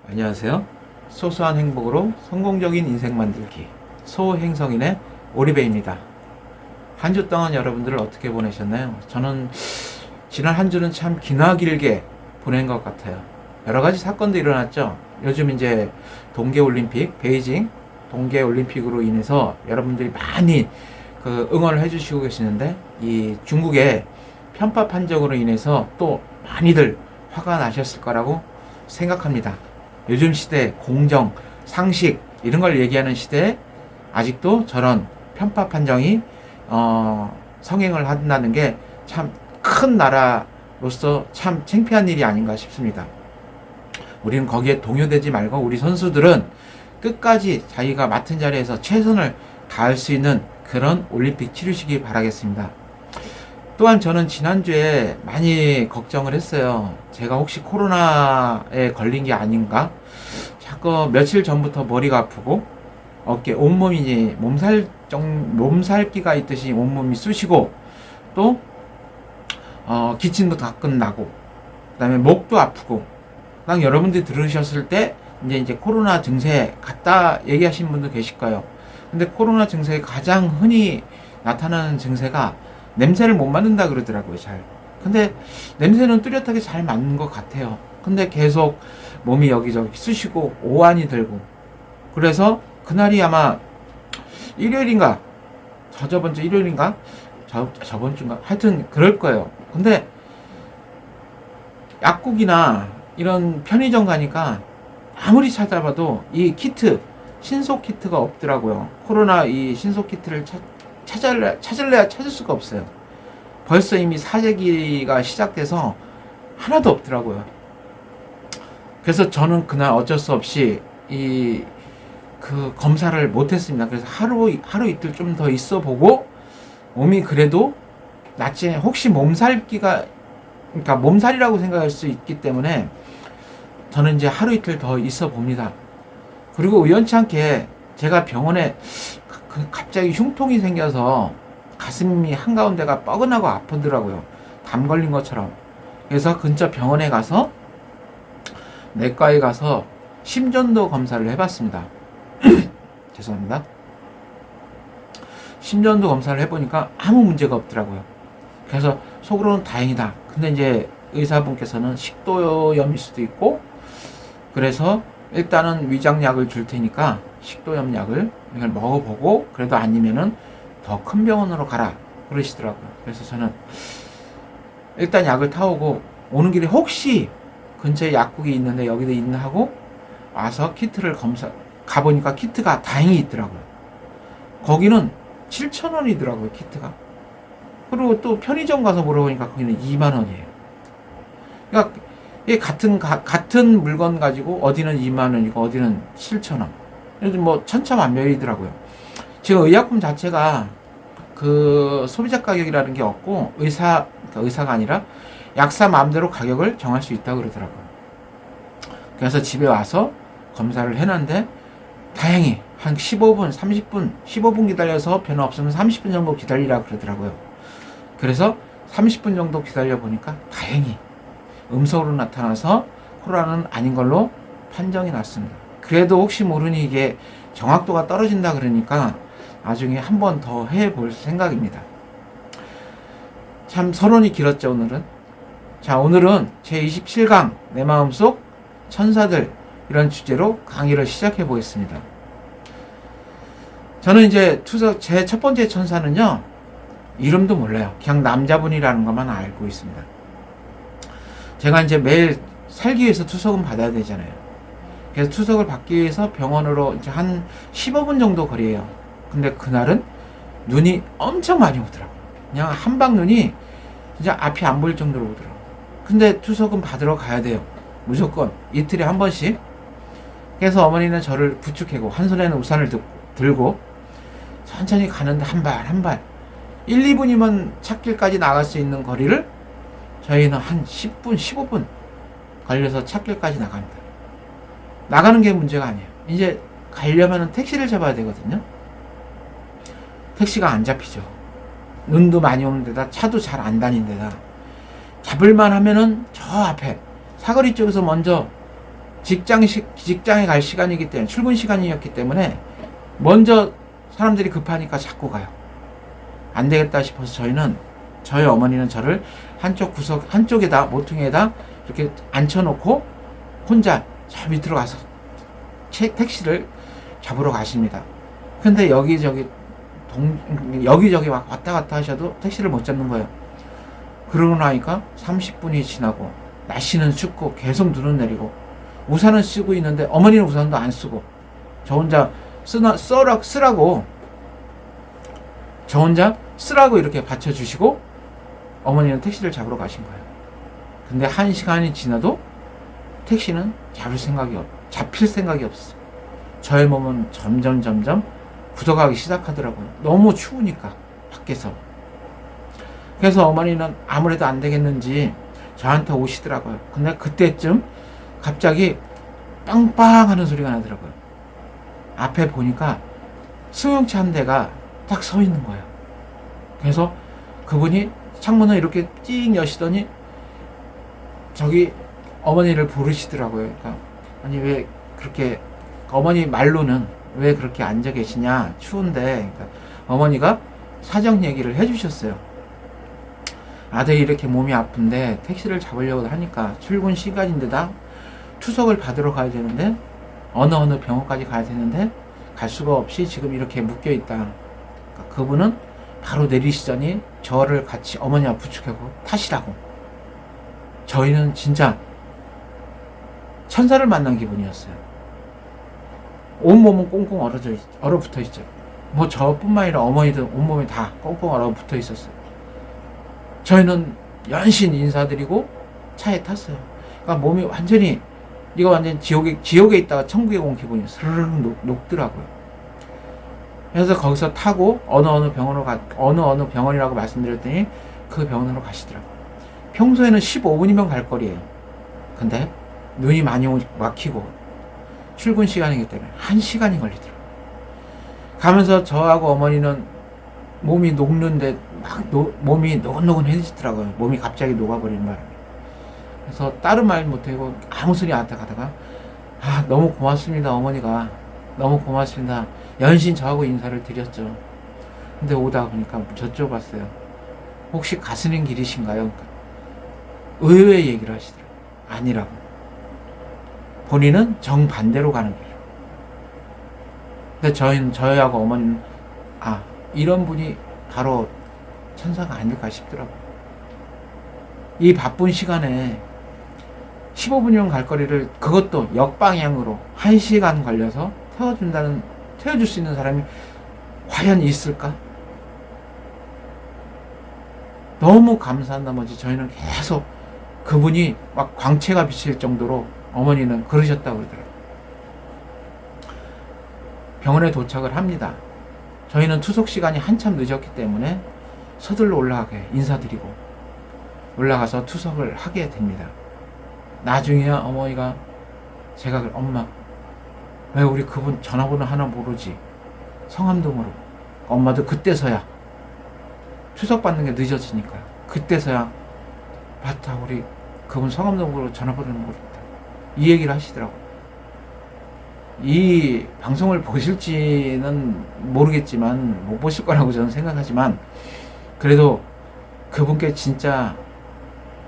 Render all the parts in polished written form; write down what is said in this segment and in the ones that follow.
안녕하세요. 소소한 행복으로 성공적인 인생 만들기 소행성인의 오리배입니다. 한 주 동안 여러분들 어떻게 보내셨나요? 저는 지난 한 주는 참 기나길게 보낸 것 같아요. 여러 가지 사건도 일어났죠. 요즘 이제 동계올림픽, 베이징 동계올림픽으로 인해서 여러분들이 많이 응원을 해주시고 계시는데, 이 중국의 편파 판정으로 인해서 또 많이들 화가 나셨을 거라고 생각합니다. 요즘 시대 공정, 상식 이런 걸 얘기하는 시대에 아직도 저런 편파 판정이 성행을 한다는 게 참 큰 나라로서 참 창피한 일이 아닌가 싶습니다. 우리는 거기에 동요되지 말고 우리 선수들은 끝까지 자기가 맡은 자리에서 최선을 다할 수 있는 그런 올림픽 치르시기 바라겠습니다. 또한 저는 지난주에 많이 걱정을 했어요. 제가 혹시 코로나에 걸린 게 아닌가? 자꾸 며칠 전부터 머리가 아프고 어깨 온몸이 몸살기가 있듯이 온몸이 쑤시고 또 기침도 가끔 나고 그다음에 목도 아프고, 딱 여러분들이 들으셨을 때 이제 코로나 증세 같다 얘기하시는 분도 계실 거예요. 근데 코로나 증세에 가장 흔히 나타나는 증세가 냄새를 못 맡는다 그러더라고요, 잘. 근데 냄새는 뚜렷하게 잘 맡는 것 같아요. 근데 계속 몸이 여기저기 쑤시고 오한이 들고, 그래서 그날이 아마 일요일인가 저번 주 일요일인가 저번 주인가 하여튼 그럴 거예요. 근데 약국이나 이런 편의점 가니까 아무리 찾아봐도 이 키트, 신속 키트가 없더라고요. 코로나 이 신속 키트를 찾을래야 찾을 수가 없어요. 벌써 이미 사재기가 시작돼서 하나도 없더라고요. 그래서 저는 그날 어쩔 수 없이 검사를 못했습니다. 그래서 하루 이틀 좀 더 있어 보고, 몸이 그래도 낫지, 혹시 그러니까 몸살이라고 생각할 수 있기 때문에 저는 이제 하루 이틀 더 있어 봅니다. 그리고 우연치 않게 제가 병원에 갑자기 흉통이 생겨서 가슴이 한가운데가 뻐근하고 아프더라고요. 담 걸린 것처럼. 그래서 근처 병원에 가서 내과에 가서 심전도 검사를 해봤습니다. 죄송합니다. 심전도 검사를 해보니까 아무 문제가 없더라고요. 그래서 속으로는 다행이다. 근데 이제 의사분께서는 식도염일 수도 있고, 그래서 일단은 위장약을 줄 테니까 식도염 약을 이걸 먹어보고, 그래도 아니면은 더 큰 병원으로 가라 그러시더라고요. 그래서 저는 일단 약을 타오고 오는 길에 혹시 근처에 약국이 있는데 여기도 있나 하고 와서 키트를 가보니까 키트가 다행히 있더라고요. 거기는 7,000원이더라고요, 키트가. 그리고 또 편의점 가서 물어보니까 거기는 20,000원이에요. 그러니까 이게 같은 물건 가지고 어디는 20,000원이고 어디는 7,000원. 요즘 뭐 천차만별이더라고요. 지금 의약품 자체가 소비자 가격이라는 게 없고, 그러니까 의사가 아니라 약사 마음대로 가격을 정할 수 있다고 그러더라고요. 그래서 집에 와서 검사를 해놨는데 다행히 한 15분, 30분, 15분 기다려서 변화 없으면 30분 정도 기다리라 그러더라고요. 그래서 30분 정도 기다려 보니까 다행히 음성으로 나타나서 코로나는 아닌 걸로 판정이 났습니다. 그래도 혹시 모르니 이게 정확도가 떨어진다 그러니까 나중에 한 번 더 해볼 생각입니다. 참 서론이 길었죠, 오늘은. 자, 오늘은 제27강 내 마음속 천사들, 이런 주제로 강의를 시작해 보겠습니다. 저는 이제 제 첫 번째 천사는요, 이름도 몰라요. 그냥 남자분이라는 것만 알고 있습니다. 제가 이제 매일 살기 위해서 투석은 받아야 되잖아요. 그래서 투석을 받기 위해서 병원으로 이제 한 15분 정도 거리예요. 근데 그날은 눈이 엄청 많이 오더라고요. 그냥 한방 눈이 진짜 앞이 안 보일 정도로 오더라고요. 근데 투석은 받으러 가야 돼요. 무조건 이틀에 한 번씩. 그래서 어머니는 저를 부축하고 한 손에는 우산을 들고 천천히 가는데 한 발 1, 2분이면 찻길까지 나갈 수 있는 거리를 저희는 한 10분, 15분 걸려서 찻길까지 나갑니다. 나가는 게 문제가 아니에요. 이제 가려면 택시를 잡아야 되거든요. 택시가 안 잡히죠. 눈도 많이 오는 데다 차도 잘 안 다닌 데다 잡을만 하면은 저 앞에 사거리 쪽에서 먼저 직장에 갈 시간이기 때문에, 출근 시간이었기 때문에 먼저 사람들이 급하니까 자꾸 가요. 안 되겠다 싶어서 저희 어머니는 저를 한쪽에다, 모퉁이에다 이렇게 앉혀놓고 혼자 저 밑으로 가서 택시를 잡으러 가십니다. 근데 여기저기 막 왔다 갔다 하셔도 택시를 못 잡는 거예요. 그러고 나니까 30분이 지나고 날씨는 춥고 계속 눈은 내리고 우산은 쓰고 있는데 어머니는 우산도 안 쓰고 저 혼자 쓰라고 이렇게 받쳐주시고 어머니는 택시를 잡으러 가신 거예요. 근데 1시간이 지나도 택시는 잡힐 생각이 없었어요. 저의 몸은 점점 굳어가기 시작하더라고요. 너무 추우니까 밖에서. 그래서 어머니는 아무래도 안 되겠는지 저한테 오시더라고요. 근데 그때쯤 갑자기 빵빵 하는 소리가 나더라고요. 앞에 보니까 승용차 한 대가 딱 서 있는 거예요. 그래서 그분이 창문을 이렇게 찡 여시더니 저기 어머니를 부르시더라고요. 그러니까 아니 왜 그렇게, 어머니 말로는 왜 그렇게 앉아 계시냐, 추운데. 그러니까 어머니가 사정 얘기를 해주셨어요. 아들이 이렇게 몸이 아픈데 택시를 잡으려고 하니까 출근 시간인데다 투석을 받으러 가야 되는데 어느 병원까지 가야 되는데 갈 수가 없이 지금 이렇게 묶여 있다. 그러니까 그분은 바로 내리시더니 저를 같이 어머니와 부축하고 타시라고. 저희는 진짜 천사를 만난 기분이었어요. 온몸은 꽁꽁 얼어붙어 있죠. 뭐 저뿐만 아니라 어머니도 온몸이 다 꽁꽁 얼어붙어 있었어요. 저희는 연신 인사드리고 차에 탔어요. 그러니까 몸이 완전히, 이거 완전 지옥에 있다가 천국에 온 기분이 스르륵 녹더라고요. 그래서 거기서 타고 어느 병원이라고 말씀드렸더니 그 병원으로 가시더라고요. 평소에는 15분이면 갈 거리예요. 근데 눈이 많이 막히고 출근 시간이기 때문에 1시간이 걸리더라고요. 가면서 저하고 어머니는 몸이 녹는데 몸이 노곤노곤해지더라고요. 몸이 갑자기 녹아버리는 바람에. 그래서 다른 말 못하고 아무 소리 안 하다가 너무 고맙습니다 어머니가, 너무 고맙습니다. 연신 저하고 인사를 드렸죠. 근데 오다 보니까 저쪽 왔어요. 혹시 가시는 길이신가요? 그러니까 의외의 얘기를 하시더라고요. 아니라고. 본인은 정반대로 가는 길이에요. 근데 저희하고 어머니는 이런 분이 바로 천사가 아닐까 싶더라고요. 이 바쁜 시간에 15분이면 갈 거리를, 그것도 역방향으로 1시간 걸려서 태워줄 수 있는 사람이 과연 있을까? 너무 감사한 나머지 저희는 계속 그분이 막 광채가 비칠 정도로 어머니는 그러셨다고 그러더라고요. 병원에 도착을 합니다. 저희는 투석 시간이 한참 늦었기 때문에 서둘러 올라가게 인사드리고 올라가서 투석을 하게 됩니다. 나중에야 어머니가 엄마 왜 우리 그분 전화번호 하나 모르지? 성함도 모르고. 엄마도 그때서야 투석 받는 게 늦어지니까 그때서야 맞다, 우리 그분 성함도 모르고 전화번호는 모른다, 이 얘기를 하시더라고. 이 방송을 보실지는 모르겠지만 못 보실 거라고 저는 생각하지만, 그래도 그분께 진짜,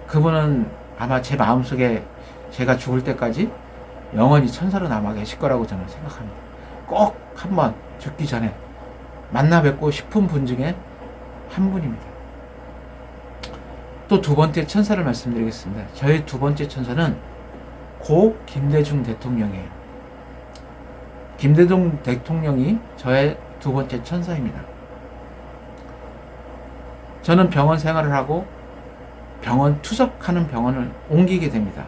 그분은 아마 제 마음속에 제가 죽을 때까지 영원히 천사로 남아 계실 거라고 저는 생각합니다. 꼭 한번 죽기 전에 만나 뵙고 싶은 분 중에 한 분입니다. 또 두 번째 천사를 말씀드리겠습니다. 저의 두 번째 천사는 고 김대중 대통령이에요. 김대중 대통령이 저의 두 번째 천사입니다. 저는 병원 생활을 하고 투석하는 병원을 옮기게 됩니다.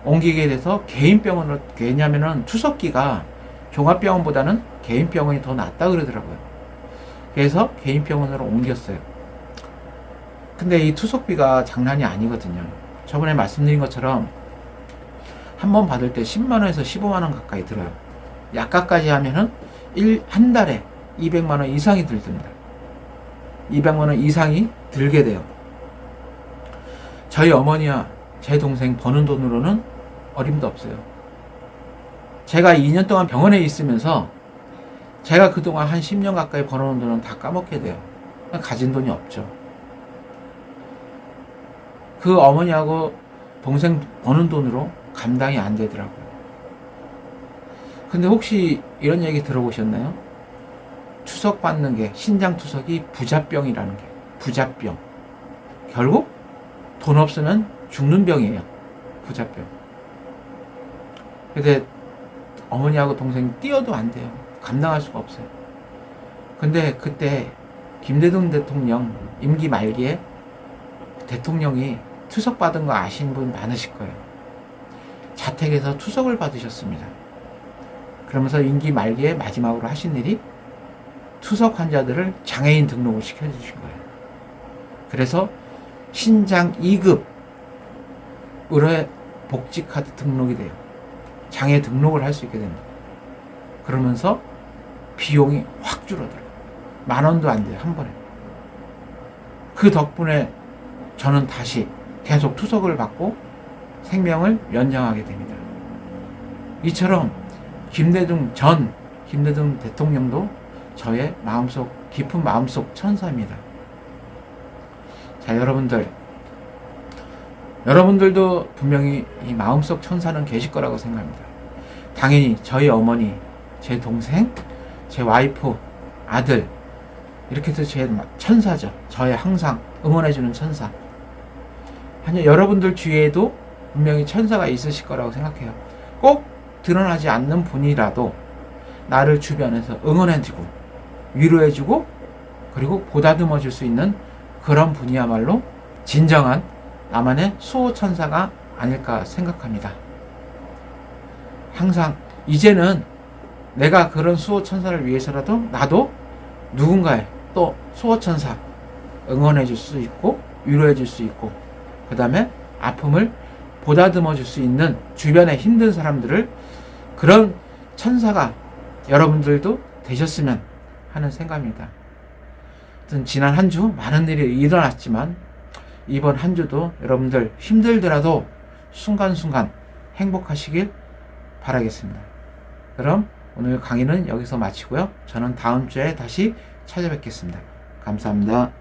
옮기게 돼서 개인 병원으로, 왜냐면은 투석기가 종합병원보다는 개인 병원이 더 낫다 그러더라고요. 그래서 개인 병원으로 옮겼어요. 근데 이 투석비가 장난이 아니거든요. 저번에 말씀드린 것처럼 한 번 받을 때 10만원에서 15만원 가까이 들어요. 약값까지 하면은 한 달에 200만원 이상이 들습니다. 200만원 이상이 들게 돼요. 저희 어머니와 제 동생 버는 돈으로는 어림도 없어요. 제가 2년 동안 병원에 있으면서 제가 그동안 한 10년 가까이 벌어놓은 돈은 다 까먹게 돼요. 가진 돈이 없죠. 그 어머니하고 동생 버는 돈으로 감당이 안 되더라고요. 근데 혹시 이런 얘기 들어보셨나요? 투석 받는 게, 신장 투석이 부자병이라는 게, 부자병. 결국 돈 없으면 죽는 병이에요. 부자병. 근데 어머니하고 동생 뛰어도 안 돼요. 감당할 수가 없어요. 근데 그때 김대중 대통령 임기 말기에 대통령이 투석 받은 거 아시는 분 많으실 거예요. 자택에서 투석을 받으셨습니다. 그러면서 임기 말기에 마지막으로 하신 일이 투석 환자들을 장애인 등록을 시켜주신 거예요. 그래서 신장 2급 의료 복지카드 등록이 돼요. 장애 등록을 할 수 있게 됩니다. 그러면서 비용이 확 줄어들어요. 10,000원도 안 돼요, 한 번에. 그 덕분에 저는 다시 계속 투석을 받고 생명을 연장하게 됩니다. 이처럼 김대중 대통령도 저의 마음속, 깊은 마음속 천사입니다. 자, 여러분들도 분명히 이 마음속 천사는 계실 거라고 생각합니다. 당연히 저희 어머니, 제 동생, 제 와이프, 아들, 이렇게 해서 제 천사죠. 저의 항상 응원해주는 천사. 아니, 여러분들 주위에도 분명히 천사가 있으실 거라고 생각해요. 꼭 드러나지 않는 분이라도 나를 주변에서 응원해주고 위로해주고 그리고 보다듬어 줄 수 있는 그런 분이야말로 진정한 나만의 수호천사가 아닐까 생각합니다. 항상 이제는 내가 그런 수호천사를 위해서라도 나도 누군가의 또 수호천사 응원해 줄 수 있고 위로해 줄 수 있고 그 다음에 아픔을 보다듬어 줄 수 있는 주변에 힘든 사람들을 그런 천사가 여러분들도 되셨으면 하는 생각입니다. 지난 한 주 많은 일이 일어났지만 이번 한 주도 여러분들 힘들더라도 순간순간 행복하시길 바라겠습니다. 그럼 오늘 강의는 여기서 마치고요. 저는 다음 주에 다시 찾아뵙겠습니다. 감사합니다.